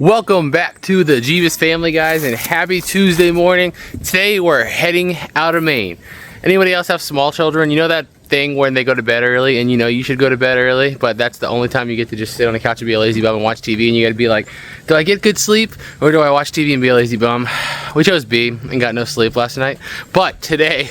Welcome back to the Jebus family, guys, and happy Tuesday morning. Today we're heading out of Maine. Anybody else have small children? You know that thing when they go to bed early and you know you should go to bed early, but that's the only time you get to just sit on the couch and be a lazy bum and watch TV, and you gotta be like, do I get good sleep or do I watch TV and be a lazy bum? We chose B and got no sleep last night. But today,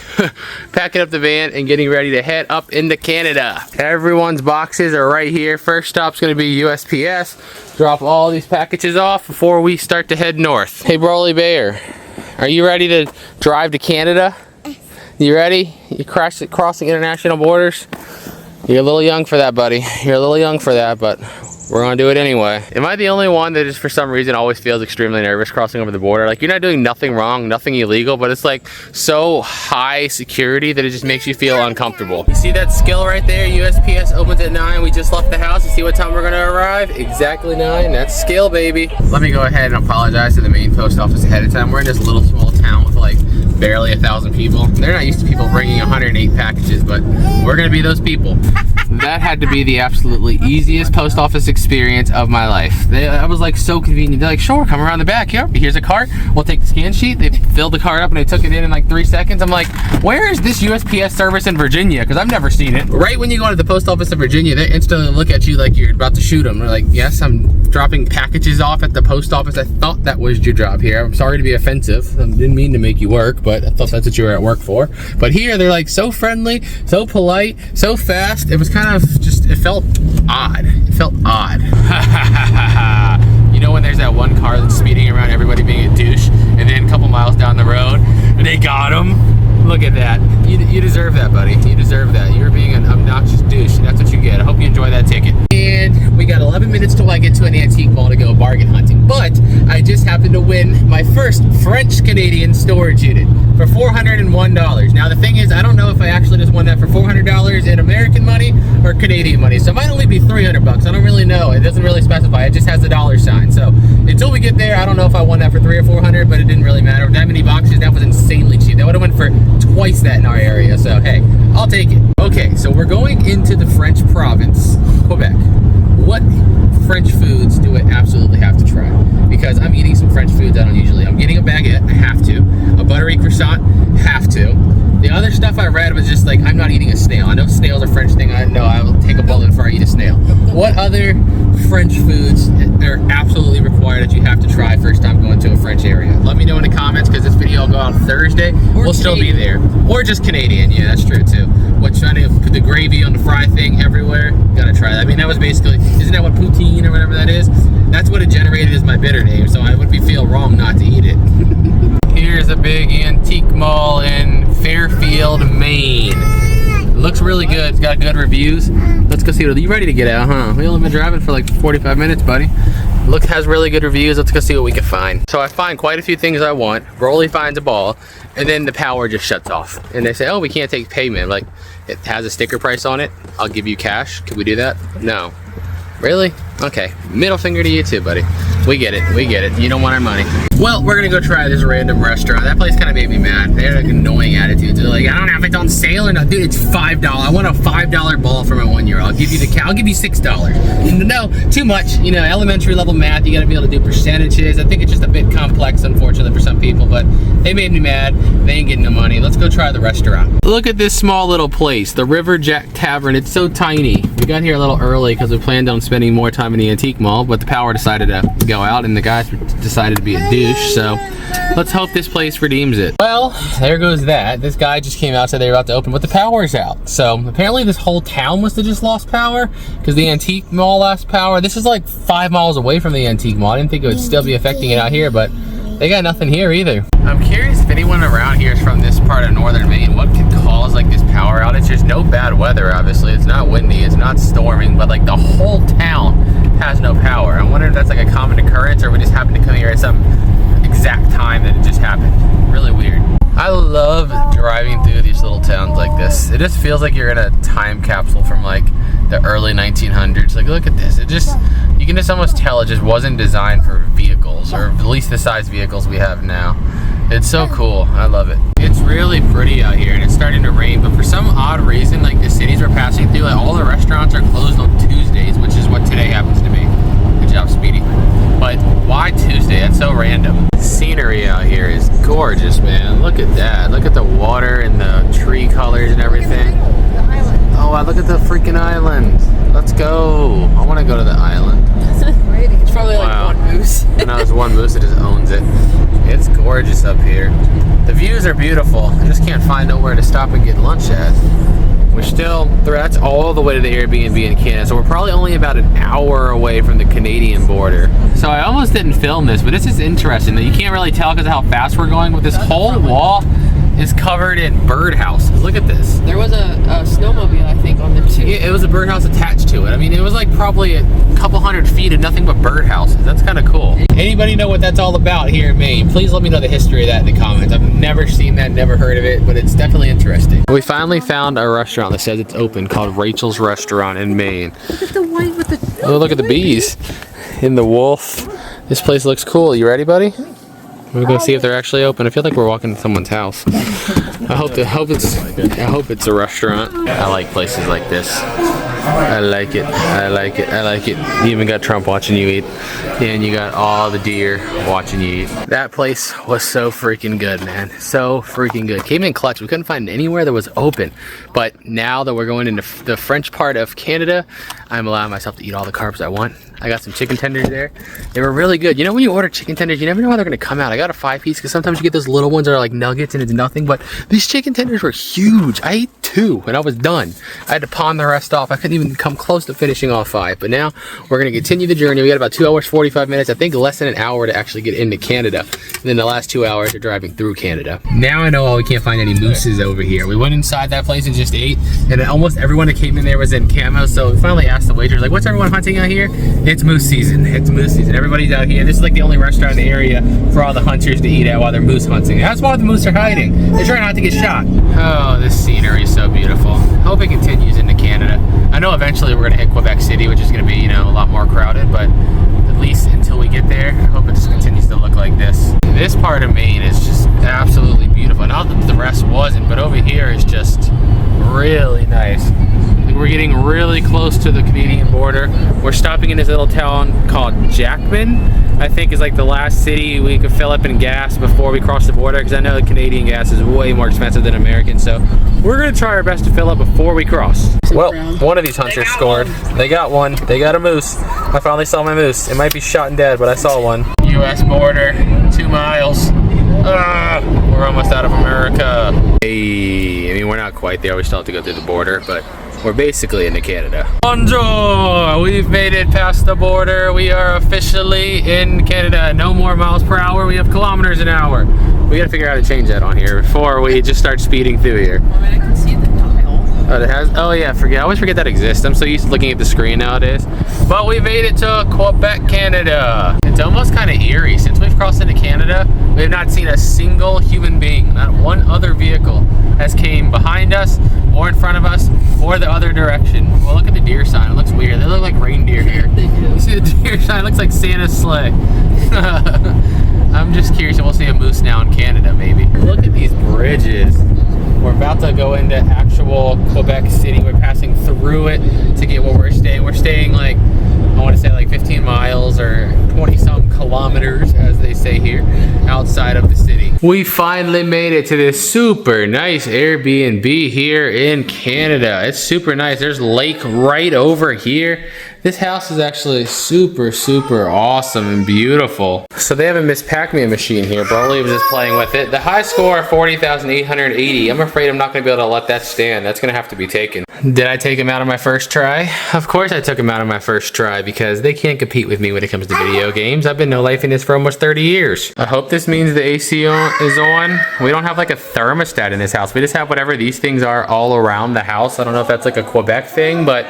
packing up the van and getting ready to head up into Canada. Everyone's boxes are right here. First stop's gonna be USPS. Drop all these packages off before we start to head north. Hey Broly Bear, are you ready to drive to Canada? You ready? You crossing international borders? You're a little young for that, buddy. You're a little young for that, but we're gonna do it anyway. Am I the only one that just for some reason always feels extremely nervous crossing over the border? Like, you're not doing nothing wrong, nothing illegal, but it's like so high security that it just makes you feel uncomfortable. You see that skill right there? USPS opens at 9. We just left the house. You see what time we're gonna arrive? Exactly 9. That's skill, baby. Let me go ahead and apologize to the Maine post office ahead of time. We're in this little small town with like barely 1,000 people. They're not used to people bringing 108 packages, but we're gonna be those people. That had to be the absolutely easiest post office experience of my life. That was like so convenient. They're like, sure, come around the back. Here, here's a cart. We'll take the scan sheet. They filled the cart up and they took it in like 3 seconds. I'm like, where is this USPS service in Virginia? Because I've never seen it. Right when you go to the post office in Virginia, they instantly look at you like you're about to shoot them. They're like, yes, I'm dropping packages off at the post office. I thought that was your job here. I'm sorry to be offensive. I didn't mean to make you work, but I thought that's what you were at work for. But here, they're like so friendly, so polite, so fast. It was kind of just, it felt odd. It felt odd. You know when there's that one car that's speeding around, everybody being a douche, and then a couple miles down the road, they got him? Look at that. You deserve that, buddy. You deserve that. You're being an obnoxious douche. That's what you get. I hope you enjoy that ticket. And we got 11 minutes till I get to an antique mall to go bargain hunting. But I just happened to win my first French-Canadian storage unit for $401. Now the thing is, I don't know if I actually just won that for $400 in American money or Canadian money. So it might only be 300 bucks. I don't really know. It doesn't really specify. It just has the dollar sign. So until we get there, I don't know if I won that for $300 or $400, but it didn't really matter. That many boxes, that was insanely cheap. That would have went for twice that in our area. So hey, I'll take it. Okay, so we're going into the French province, Quebec. What French foods do I absolutely have to try? Because I'm eating some French foods I don't usually. I'm getting a baguette, I have to. A buttery croissant, have to. The other stuff I read was just like, I'm not eating a snail. I know snails are a French thing. I know I will take a bullet before I eat a snail. What other French foods are absolutely required that you have to try first time going to a French area? Let me know in the comments, because this video will go out Thursday. We'll still be there. Or just Canadian, yeah, that's true too. What's trying to put the gravy on the fry thing everywhere? Gotta try that. I mean, that was basically, isn't that what Poutine or whatever that is? That's what it generated as my bitter name, so I would feel wrong not to eat it. Here's a big antique mall in Fairfield, Maine. Looks really good. It's got good reviews. Let's go see what. You ready to get out, huh? We only been driving for like 45 minutes, buddy. Has really good reviews. Let's go see what we can find. So I find quite a few things I want. Broly finds a ball, and then the power just shuts off. And they say, oh, we can't take payment. Like, it has a sticker price on it. I'll give you cash. Can we do that? No. Really? Okay. Middle finger to you too, buddy. We get it. We get it. You don't want our money. Well, we're gonna go try this random restaurant. That place kind of made me mad. They had like annoying attitudes. They're like, I don't know if it's on sale or not. Dude, it's $5. I want a $5 ball for my 1 year. I'll give you the I'll give you $6. No, too much. You know, elementary level math. You got to be able to do percentages. I think it's just a bit complex, unfortunately, for some people. But they made me mad. They ain't getting no money. Let's go try the restaurant. Look at this small little place, the River Jack Tavern. It's so tiny. We got here a little early because we planned on spending more time in the antique mall, but the power decided to go out and the guys decided to be a douche, so let's hope this place redeems it. Well, there goes that. This guy just came out, said they were about to open, but the power's out. So apparently this whole town must have just lost power because the antique mall lost power. This is like 5 miles away from the antique mall. I didn't think it would still be affecting it out here, but they got nothing here either. I'm curious if anyone around here is from this part of northern Maine. What could cause like this power outage? There's no bad weather, obviously. It's not windy, it's not storming, but like the whole town has no power. I wonder if that's like a common occurrence or we just happen to come here at some exact time that it just happened. Really weird. I love driving through these little towns like this. It just feels like you're in a time capsule from like the early 1900s. Like, look at this. It just, you can just almost tell it just wasn't designed for vehicles, or at least the size vehicles we have now. It's so cool. I love it. It's really pretty out here, and it's starting to rain, but for some odd reason, like the cities we're passing through, like all the restaurants are closed on Tuesdays, which is what today happens to be. Good job, Speedy. But why Tuesday? That's so random. Scenery out here is gorgeous, man. Look at that. Look at the water and the tree colors and everything. Oh, wow, look at the freaking island. Let's go. I want to go to the island. It's probably like one moose. No, there's one moose that just owns it. It's gorgeous up here. The views are beautiful. I just can't find nowhere to stop and get lunch at. We're still, that's all the way to the Airbnb in Canada, so we're probably only about an hour away from the Canadian border. So I almost didn't film this, but this is interesting that you can't really tell because of how fast we're going, but this whole wall is covered in birdhouses. Look at this. There was a snowmobile, I think, on there too. Yeah, it was a birdhouse attached to it. I mean, it was like probably a couple hundred feet of nothing but birdhouses. That's kind of cool. Anybody know what that's all about here in Maine? Please let me know the history of that in the comments. I've never seen that, never heard of it, but it's definitely interesting. We finally found a restaurant that says it's open called Rachel's Restaurant in Maine. Look at the white with the... Oh, look at the bees and the wolf. This place looks cool. You ready, buddy? We're gonna see if they're actually open. I feel like we're walking to someone's house. I hope it's a restaurant. I like places like this. I like it. I like it. I like it. You even got Trump watching you eat, and you got all the deer watching you eat. That place was so freaking good, man. So freaking good. Came in clutch. We couldn't find anywhere that was open. But now that we're going into the French part of Canada, I'm allowing myself to eat all the carbs I want. I got some chicken tenders there. They were really good. You know when you order chicken tenders, you never know how they're gonna come out. I got a 5-piece because sometimes you get those little ones that are like nuggets and it's nothing, but these chicken tenders were huge. I ate 2 and I was done. I had to pawn the rest off. I couldn't even come close to finishing off 5, but now we're gonna continue the journey. We got about 2 hours, 45 minutes. I think less than an hour to actually get into Canada. And then the last 2 hours are driving through Canada. Now I know why we can't find any mooses over here. We went inside that place and just ate, and almost everyone that came in there was in camo, so we finally asked the waitress, like, what's everyone hunting out here? It's moose season. It's moose season. Everybody's out here. This is like the only restaurant in the area for all the hunters to eat at while they're moose hunting. That's why the moose are hiding. They're trying not to get shot. Oh, this scenery is so beautiful. Hope it continues into Canada. I know eventually we're going to hit Quebec City, which is going to be, you know, a lot more crowded, but at least until we get there, I hope it just continues to look like this. This part of Maine is just absolutely beautiful. Not that the rest wasn't, but over here is just really nice. We're getting really close to the Canadian border. We're stopping in this little town called Jackman. I think is like the last city we could fill up in gas before we cross the border, because I know the Canadian gas is way more expensive than American, so we're gonna try our best to fill up before we cross. Well, one of these hunters scored. They got one. They got a moose. I finally saw my moose. It might be shot and dead, but I saw one. US border, 2 miles. We're almost out of America. Hey, I mean, we're not quite there. We still have to go through the border, but we're basically into Canada. Bonjour! We've made it past the border. We are officially in Canada. No more miles per hour. We have kilometers an hour. We gotta figure out how to change that on here before we just start speeding through here. I mean, I can see the dial. Oh, it has? Oh yeah, I always forget that exists. I'm so used to looking at the screen nowadays. But we made it to Quebec, Canada. It's almost kind of eerie. Since we've crossed into Canada, we have not seen a single human being. Not one other vehicle has came behind us or in front of us or the other direction. Well, look at the deer sign. It looks weird. They look like reindeer here. They do. You see the deer sign? It looks like Santa's sleigh. I'm just curious if we'll see a moose now in Canada, maybe. Look at these bridges. We're about to go into actual Quebec City. We're passing through it to get where we're staying. We're staying like, I want to say like 15 miles or 20-some kilometers, as they say here, outside of the city. We finally made it to this super nice Airbnb here in Canada. It's super nice. There's lake right over here. This house is actually super, super awesome and beautiful. So they have a Miss Pac-Man machine here. Broly was just playing with it. The high score, 40,880. I'm afraid I'm not going to be able to let that stand. That's going to have to be taken. Did I take him out on my first try? Of course I took him out on my first try, because they can't compete with me when it comes to video games. I've been no-lifing this for almost 30 years. I hope this means the AC is on. We don't have like a thermostat in this house. We just have whatever these things are all around the house. I don't know if that's like a Quebec thing, but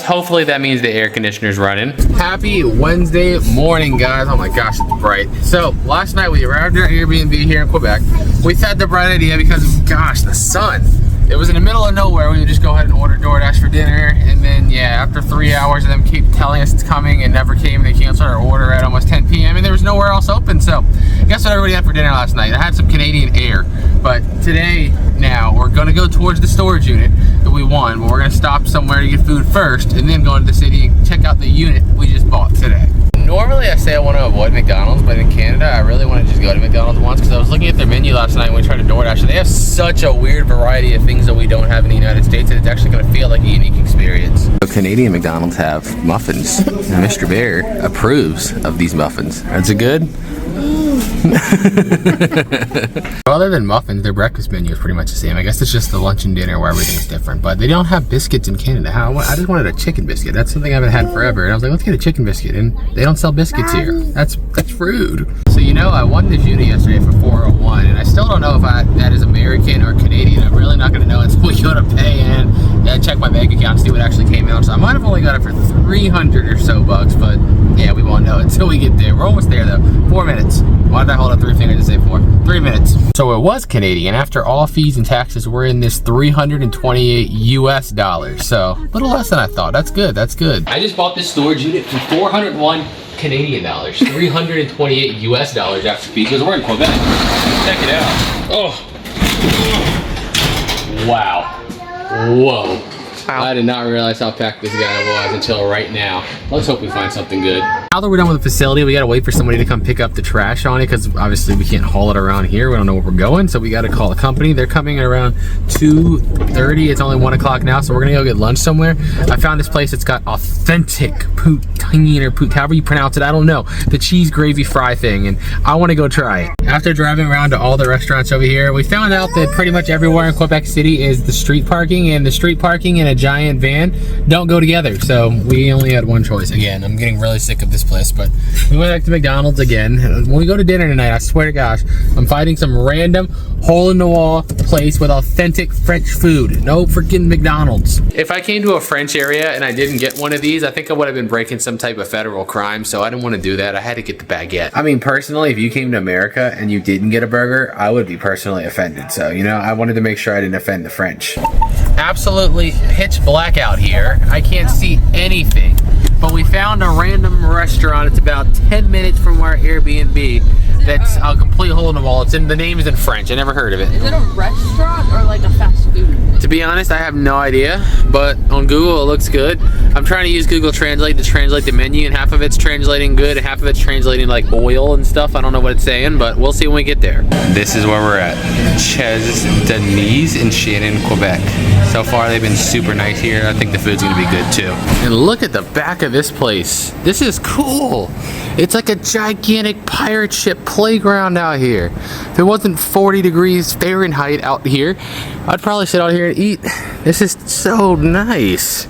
hopefully that means the air conditioner's running. Happy Wednesday morning, guys. Oh my gosh, it's bright. So last night we arrived at our Airbnb here in Quebec. We had the bright idea because of, gosh, the sun. It was in the middle of nowhere. We would just go ahead and order DoorDash for dinner, and then yeah, after 3 hours of them keep telling us it's coming and never came, they canceled our order at almost 10 p.m. and there was nowhere else open. So guess what everybody had for dinner last night? I had some Canadian Air, but today now we're gonna go towards the storage unit that we won, but we're gonna stop somewhere to get food first and then go into the city and check out the unit we just bought today. normally I say I want to avoid McDonald's, but in Canada, I really want to just go to McDonald's once because I was looking at their menu last night when we tried to DoorDash, and they have such a weird variety of things that we don't have in the United States that it's actually going to feel like a unique experience. So Canadian McDonald's have muffins, and Mr. Bear approves of these muffins. Is it good? Other than muffins, their breakfast menu is pretty much the same. I guess it's just the lunch and dinner where everything's different, but they don't have biscuits in Canada. I just wanted a chicken biscuit. That's something I haven't had forever, and I was like, let's get a chicken biscuit, and they don't sell biscuits here. That's rude. So you know, I won the Judy yesterday for $401, and I still don't know if that is American or Canadian. I'm really not going to know until we go to pay and check my bank account, see what actually came out. So I might have only got it for 300 or so bucks, but yeah, we won't know until we get there. We're almost there though. 4 minutes. Why did I hold up 3 fingers to say 4? 3 minutes. So it was Canadian. After all fees and taxes, we're in this $328 US. So a little less than I thought. That's good. That's good. I just bought this storage unit for 401 Canadian dollars, 328 US dollars after fees, because we're in Quebec. Check it out. Oh. Wow. Whoa. I did not realize how packed this guy was until right now. Let's hope we find something good. Now that we're done with the facility, we gotta wait for somebody to come pick up the trash on it, because obviously we can't haul it around here. We don't know where we're going, so we gotta call a company. They're coming at around 2:30. It's only 1 o'clock now, so we're gonna go get lunch somewhere. I found this place that's got authentic poutine or however you pronounce it, I don't know. The cheese gravy fry thing, and I wanna go try it. After driving around to all the restaurants over here, we found out that pretty much everywhere in Quebec City is the street parking, and the street parking and a giant van don't go together, so we only had one choice. Again, I'm getting really sick of this place, but we went back to McDonald's again. When we go to dinner tonight, I swear to gosh, I'm finding some random hole-in-the-wall place with authentic French food. No freaking McDonald's. If I came to a French area and I didn't get one of these, I think I would have been breaking some type of federal crime, so I didn't want to do that. I had to get the baguette. I mean, personally, if you came to America and you didn't get a burger, I would be personally offended. So, you know, I wanted to make sure I didn't offend the French. Absolutely pitch black out here. I can't see anything. But we found a random restaurant. It's about 10 minutes from our Airbnb. That's a complete hole in the wall. The name is in French. I never heard of it. Is it a restaurant or like a fast food? To be honest, I have no idea, but on Google it looks good. I'm trying to use Google Translate to translate the menu, and half of it's translating good and half of it's translating like oil and stuff. I don't know what it's saying, but we'll see when we get there. This is where we're at. Chez Denise in Shannon, Quebec. So far they've been super nice here. I think the food's gonna be good too. And look at the back of this place. This is cool. It's like a gigantic pirate ship playground out here. If it wasn't 40 degrees Fahrenheit out here, I'd probably sit out here and eat. This is so nice.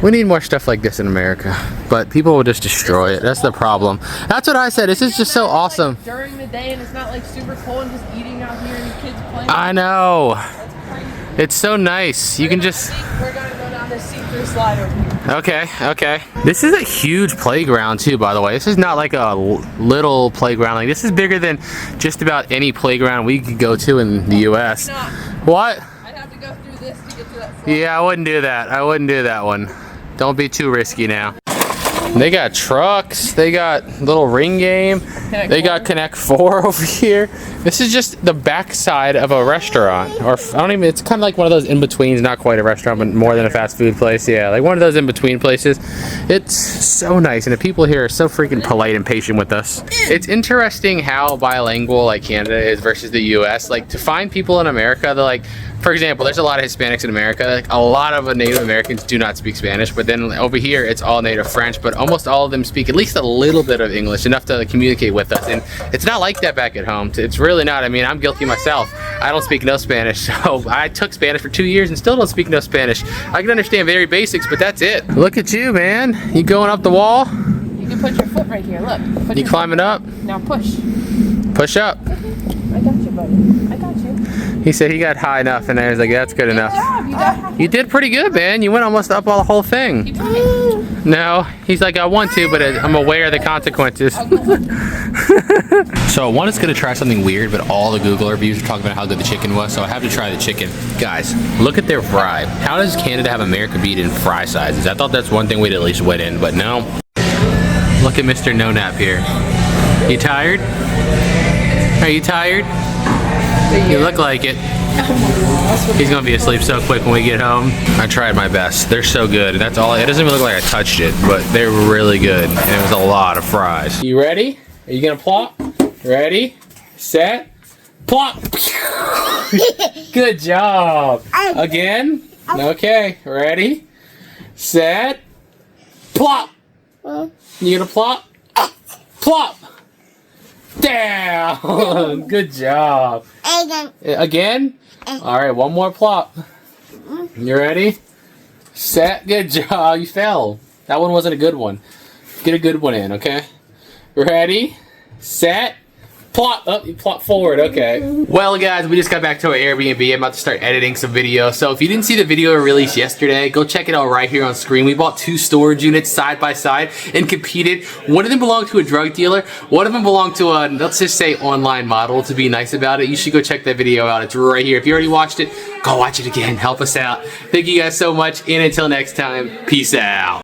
We need more stuff like this in America, but people will just destroy it. That's the problem. That's what I said. This is just so awesome. Like during the day, and it's not like super cold and just eating out here and the kids playing. I know. That's crazy. It's so nice. You can just... We're gonna go down this see-through slide over here. Okay. This is a huge playground too, by the way. This is not like a little playground. Like, this is bigger than just about any playground we could go to in the US. What? I'd have to go through this to get to that slide. Yeah, I wouldn't do that. I wouldn't do that one. Don't be too risky now. They got trucks. They got little ring game. They got Connect 4 over here. This is just the backside of a restaurant, or I don't even. It's kind of like one of those in betweens. Not quite a restaurant, but more than a fast food place. Yeah, like one of those in between places. It's so nice, and the people here are so freaking polite and patient with us. It's interesting how bilingual like Canada is versus the U.S. Like, to find people in America, they're like. For example, there's a lot of Hispanics in America. Like, a lot of Native Americans do not speak Spanish, but then over here it's all native French, but almost all of them speak at least a little bit of English, enough to communicate with us. And it's not like that back at home. It's really not. I mean, I'm guilty myself. I don't speak no Spanish, so I took Spanish for 2 years and still don't speak no Spanish. I can understand very basics, but that's it. Look at you, man. You going up the wall? You can put your foot right here, look. You climbing up? Now push. Push up. I got you, buddy. I got you. He said he got high enough, and I was like, that's good enough. Good job. You did pretty good, man. You went almost up all the whole thing. You did. No, he's like, I want to, but I'm aware of the consequences. So I wanted to try something weird, but all the Google reviews are talking about how good the chicken was, so I have to try the chicken. Guys, look at their fry. How does Canada have America beat in fry sizes? I thought that's one thing we'd at least win in, but no. Look at Mr. No Nap here. You tired? Are you tired? You look like it. He's gonna be asleep so quick when we get home. I tried my best. They're so good. That's all. It doesn't even look like I touched it, but they're really good. And it was a lot of fries. You ready? Are you gonna plop? Ready, set, plop. Good job. Again. Okay. Ready, set, plop. You gonna plop? Plop. Down. Good job. Again. All right, one more plop. You ready? Set. Good job. You fell. That one wasn't a good one. Get a good one in, okay? Ready? Set. Plop. Oh, you plop forward. Okay. Well, guys, we just got back to our Airbnb. I'm about to start editing some videos. So if you didn't see the video released yesterday, go check it out right here on screen. We bought 2 storage units side by side and competed. One of them belonged to a drug dealer. One of them belonged to a, let's just say, online model, to be nice about it. You should go check that video out. It's right here. If you already watched it, go watch it again. Help us out. Thank you guys so much. And until next time, peace out.